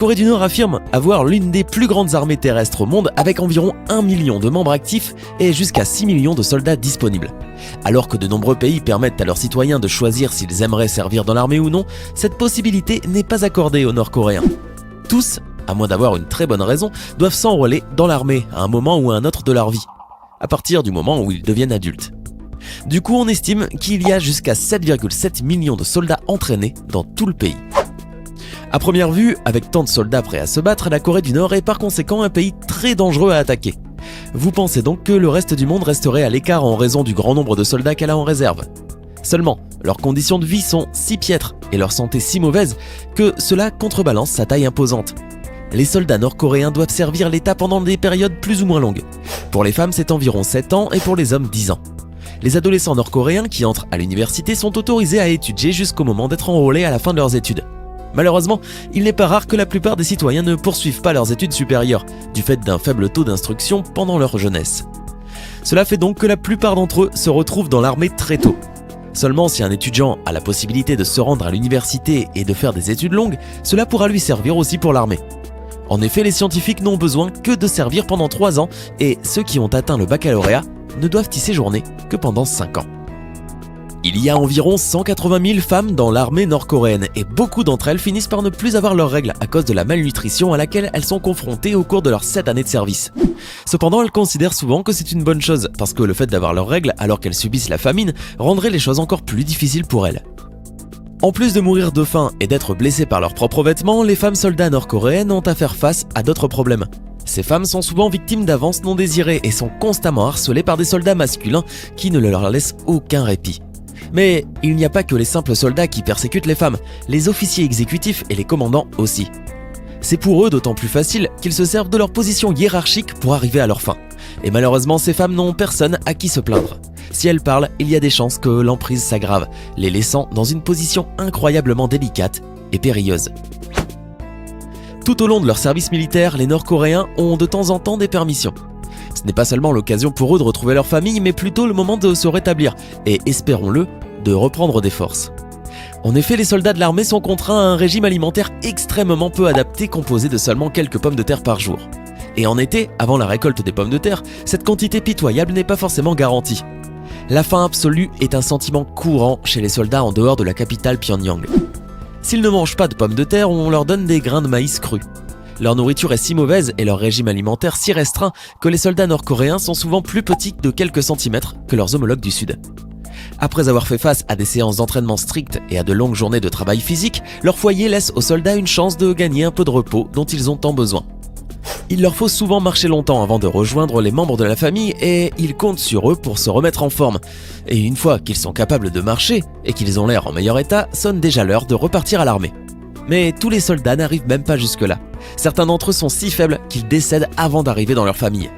Corée du Nord affirme avoir l'une des plus grandes armées terrestres au monde avec environ 1 million de membres actifs et jusqu'à 6 millions de soldats disponibles. Alors que de nombreux pays permettent à leurs citoyens de choisir s'ils aimeraient servir dans l'armée ou non, cette possibilité n'est pas accordée aux Nord-Coréens. Tous, à moins d'avoir une très bonne raison, doivent s'enrôler dans l'armée à un moment ou à un autre de leur vie, à partir du moment où ils deviennent adultes. Du coup, on estime qu'il y a jusqu'à 7,7 millions de soldats entraînés dans tout le pays. À première vue, avec tant de soldats prêts à se battre, la Corée du Nord est par conséquent un pays très dangereux à attaquer. Vous pensez donc que le reste du monde resterait à l'écart en raison du grand nombre de soldats qu'elle a en réserve. Seulement, leurs conditions de vie sont si piètres et leur santé si mauvaise que cela contrebalance sa taille imposante. Les soldats nord-coréens doivent servir l'État pendant des périodes plus ou moins longues. Pour les femmes, c'est environ 7 ans et pour les hommes 10 ans. Les adolescents nord-coréens qui entrent à l'université sont autorisés à étudier jusqu'au moment d'être enrôlés à la fin de leurs études. Malheureusement, il n'est pas rare que la plupart des citoyens ne poursuivent pas leurs études supérieures, du fait d'un faible taux d'instruction pendant leur jeunesse. Cela fait donc que la plupart d'entre eux se retrouvent dans l'armée très tôt. Seulement si un étudiant a la possibilité de se rendre à l'université et de faire des études longues, cela pourra lui servir aussi pour l'armée. En effet, les scientifiques n'ont besoin que de servir pendant 3 ans et ceux qui ont atteint le baccalauréat ne doivent y séjourner que pendant 5 ans. Il y a environ 180 000 femmes dans l'armée nord-coréenne et beaucoup d'entre elles finissent par ne plus avoir leurs règles à cause de la malnutrition à laquelle elles sont confrontées au cours de leurs 7 années de service. Cependant, elles considèrent souvent que c'est une bonne chose parce que le fait d'avoir leurs règles alors qu'elles subissent la famine rendrait les choses encore plus difficiles pour elles. En plus de mourir de faim et d'être blessées par leurs propres vêtements, les femmes soldats nord-coréennes ont à faire face à d'autres problèmes. Ces femmes sont souvent victimes d'avances non désirées et sont constamment harcelées par des soldats masculins qui ne leur laissent aucun répit. Mais il n'y a pas que les simples soldats qui persécutent les femmes, les officiers exécutifs et les commandants aussi. C'est pour eux d'autant plus facile qu'ils se servent de leur position hiérarchique pour arriver à leur fin. Et malheureusement, ces femmes n'ont personne à qui se plaindre. Si elles parlent, il y a des chances que l'emprise s'aggrave, les laissant dans une position incroyablement délicate et périlleuse. Tout au long de leur service militaire, les Nord-Coréens ont de temps en temps des permissions. Ce n'est pas seulement l'occasion pour eux de retrouver leur famille, mais plutôt le moment de se rétablir et, espérons-le, de reprendre des forces. En effet, les soldats de l'armée sont contraints à un régime alimentaire extrêmement peu adapté composé de seulement quelques pommes de terre par jour. Et en été, avant la récolte des pommes de terre, cette quantité pitoyable n'est pas forcément garantie. La faim absolue est un sentiment courant chez les soldats en dehors de la capitale Pyongyang. S'ils ne mangent pas de pommes de terre, on leur donne des grains de maïs crus. Leur nourriture est si mauvaise et leur régime alimentaire si restreint que les soldats nord-coréens sont souvent plus petits de quelques centimètres que leurs homologues du Sud. Après avoir fait face à des séances d'entraînement strictes et à de longues journées de travail physique, leur foyer laisse aux soldats une chance de gagner un peu de repos dont ils ont tant besoin. Il leur faut souvent marcher longtemps avant de rejoindre les membres de la famille et ils comptent sur eux pour se remettre en forme. Et une fois qu'ils sont capables de marcher et qu'ils ont l'air en meilleur état, sonne déjà l'heure de repartir à l'armée. Mais tous les soldats n'arrivent même pas jusque-là. Certains d'entre eux sont si faibles qu'ils décèdent avant d'arriver dans leur famille.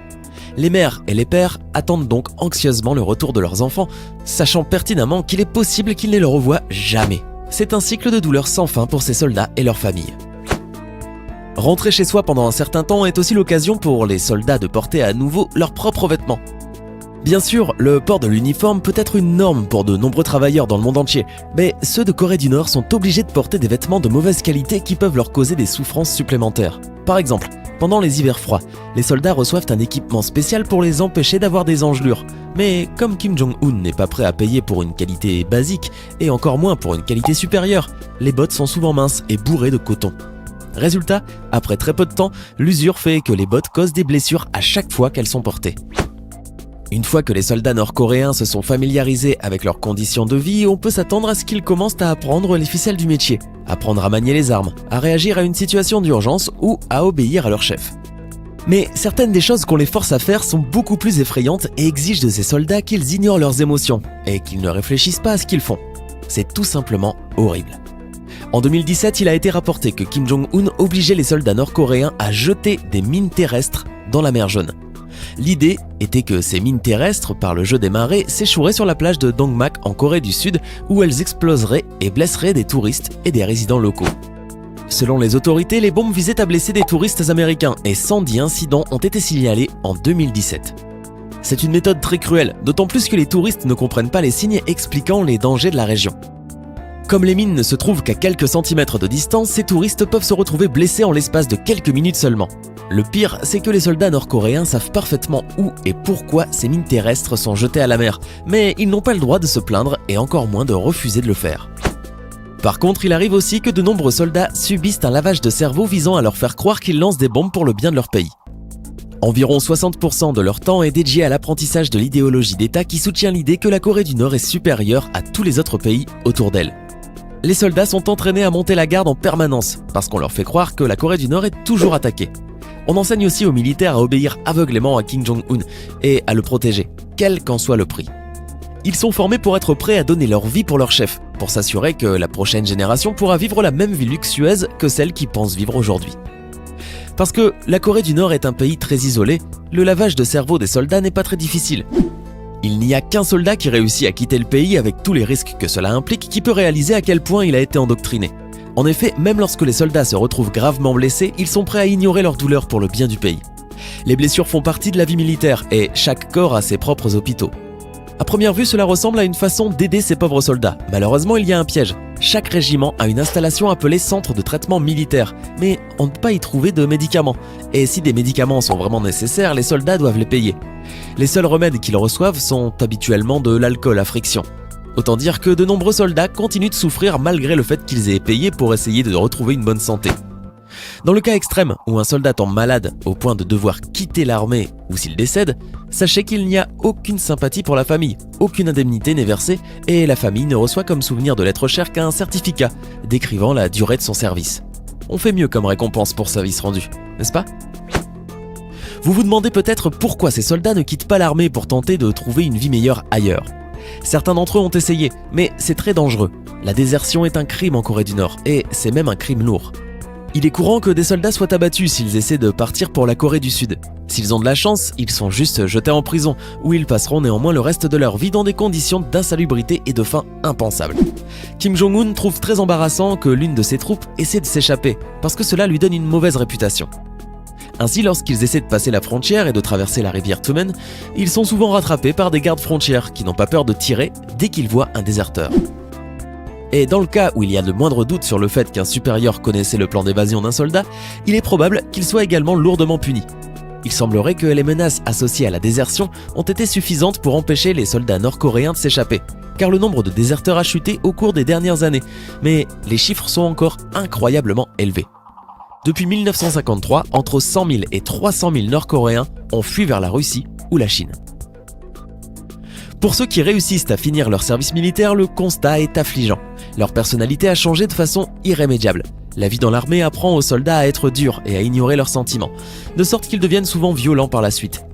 Les mères et les pères attendent donc anxieusement le retour de leurs enfants, sachant pertinemment qu'il est possible qu'ils ne les revoient jamais. C'est un cycle de douleur sans fin pour ces soldats et leurs familles. Rentrer chez soi pendant un certain temps est aussi l'occasion pour les soldats de porter à nouveau leurs propres vêtements. Bien sûr, le port de l'uniforme peut être une norme pour de nombreux travailleurs dans le monde entier, mais ceux de Corée du Nord sont obligés de porter des vêtements de mauvaise qualité qui peuvent leur causer des souffrances supplémentaires. Par exemple, pendant les hivers froids, les soldats reçoivent un équipement spécial pour les empêcher d'avoir des engelures. Mais comme Kim Jong-un n'est pas prêt à payer pour une qualité basique, et encore moins pour une qualité supérieure, les bottes sont souvent minces et bourrées de coton. Résultat, après très peu de temps, l'usure fait que les bottes causent des blessures à chaque fois qu'elles sont portées. Une fois que les soldats nord-coréens se sont familiarisés avec leurs conditions de vie, on peut s'attendre à ce qu'ils commencent à apprendre les ficelles du métier, apprendre à manier les armes, à réagir à une situation d'urgence ou à obéir à leur chef. Mais certaines des choses qu'on les force à faire sont beaucoup plus effrayantes et exigent de ces soldats qu'ils ignorent leurs émotions et qu'ils ne réfléchissent pas à ce qu'ils font. C'est tout simplement horrible. En 2017, il a été rapporté que Kim Jong-un obligeait les soldats nord-coréens à jeter des mines terrestres dans la mer Jaune. L'idée était que ces mines terrestres, par le jeu des marées, s'échoueraient sur la plage de Dongmak en Corée du Sud où elles exploseraient et blesseraient des touristes et des résidents locaux. Selon les autorités, les bombes visaient à blesser des touristes américains et 110 incidents ont été signalés en 2017. C'est une méthode très cruelle, d'autant plus que les touristes ne comprennent pas les signes expliquant les dangers de la région. Comme les mines ne se trouvent qu'à quelques centimètres de distance, ces touristes peuvent se retrouver blessés en l'espace de quelques minutes seulement. Le pire, c'est que les soldats nord-coréens savent parfaitement où et pourquoi ces mines terrestres sont jetées à la mer, mais ils n'ont pas le droit de se plaindre et encore moins de refuser de le faire. Par contre, il arrive aussi que de nombreux soldats subissent un lavage de cerveau visant à leur faire croire qu'ils lancent des bombes pour le bien de leur pays. Environ 60% de leur temps est dédié à l'apprentissage de l'idéologie d'État qui soutient l'idée que la Corée du Nord est supérieure à tous les autres pays autour d'elle. Les soldats sont entraînés à monter la garde en permanence, parce qu'on leur fait croire que la Corée du Nord est toujours attaquée. On enseigne aussi aux militaires à obéir aveuglément à Kim Jong-un et à le protéger, quel qu'en soit le prix. Ils sont formés pour être prêts à donner leur vie pour leur chef, pour s'assurer que la prochaine génération pourra vivre la même vie luxueuse que celle qu'ils pensent vivre aujourd'hui. Parce que la Corée du Nord est un pays très isolé, le lavage de cerveau des soldats n'est pas très difficile. Il n'y a qu'un soldat qui réussit à quitter le pays avec tous les risques que cela implique qui peut réaliser à quel point il a été endoctriné. En effet, même lorsque les soldats se retrouvent gravement blessés, ils sont prêts à ignorer leur douleur pour le bien du pays. Les blessures font partie de la vie militaire et chaque corps a ses propres hôpitaux. À première vue, cela ressemble à une façon d'aider ces pauvres soldats. Malheureusement, il y a un piège. Chaque régiment a une installation appelée centre de traitement militaire, mais on ne peut pas y trouver de médicaments. Et si des médicaments sont vraiment nécessaires, les soldats doivent les payer. Les seuls remèdes qu'ils reçoivent sont habituellement de l'alcool à friction. Autant dire que de nombreux soldats continuent de souffrir malgré le fait qu'ils aient payé pour essayer de retrouver une bonne santé. Dans le cas extrême où un soldat tombe malade au point de devoir quitter l'armée ou s'il décède, sachez qu'il n'y a aucune sympathie pour la famille, aucune indemnité n'est versée et la famille ne reçoit comme souvenir de l'être cher qu'un certificat décrivant la durée de son service. On fait mieux comme récompense pour service rendu, n'est-ce pas ? Vous vous demandez peut-être pourquoi ces soldats ne quittent pas l'armée pour tenter de trouver une vie meilleure ailleurs. Certains d'entre eux ont essayé, mais c'est très dangereux. La désertion est un crime en Corée du Nord, et c'est même un crime lourd. Il est courant que des soldats soient abattus s'ils essaient de partir pour la Corée du Sud. S'ils ont de la chance, ils sont juste jetés en prison, où ils passeront néanmoins le reste de leur vie dans des conditions d'insalubrité et de faim impensables. Kim Jong-un trouve très embarrassant que l'une de ses troupes essaie de s'échapper, parce que cela lui donne une mauvaise réputation. Ainsi, lorsqu'ils essaient de passer la frontière et de traverser la rivière Tumen, ils sont souvent rattrapés par des gardes frontières qui n'ont pas peur de tirer dès qu'ils voient un déserteur. Et dans le cas où il y a le moindre doute sur le fait qu'un supérieur connaissait le plan d'évasion d'un soldat, il est probable qu'il soit également lourdement puni. Il semblerait que les menaces associées à la désertion ont été suffisantes pour empêcher les soldats nord-coréens de s'échapper, car le nombre de déserteurs a chuté au cours des dernières années, mais les chiffres sont encore incroyablement élevés. Depuis 1953, entre 100 000 et 300 000 Nord-Coréens ont fui vers la Russie ou la Chine. Pour ceux qui réussissent à finir leur service militaire, le constat est affligeant. Leur personnalité a changé de façon irrémédiable. La vie dans l'armée apprend aux soldats à être durs et à ignorer leurs sentiments, de sorte qu'ils deviennent souvent violents par la suite.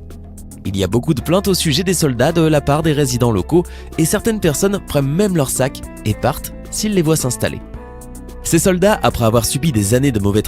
Il y a beaucoup de plaintes au sujet des soldats de la part des résidents locaux et certaines personnes prennent même leurs sacs et partent s'ils les voient s'installer. Ces soldats, après avoir subi des années de mauvais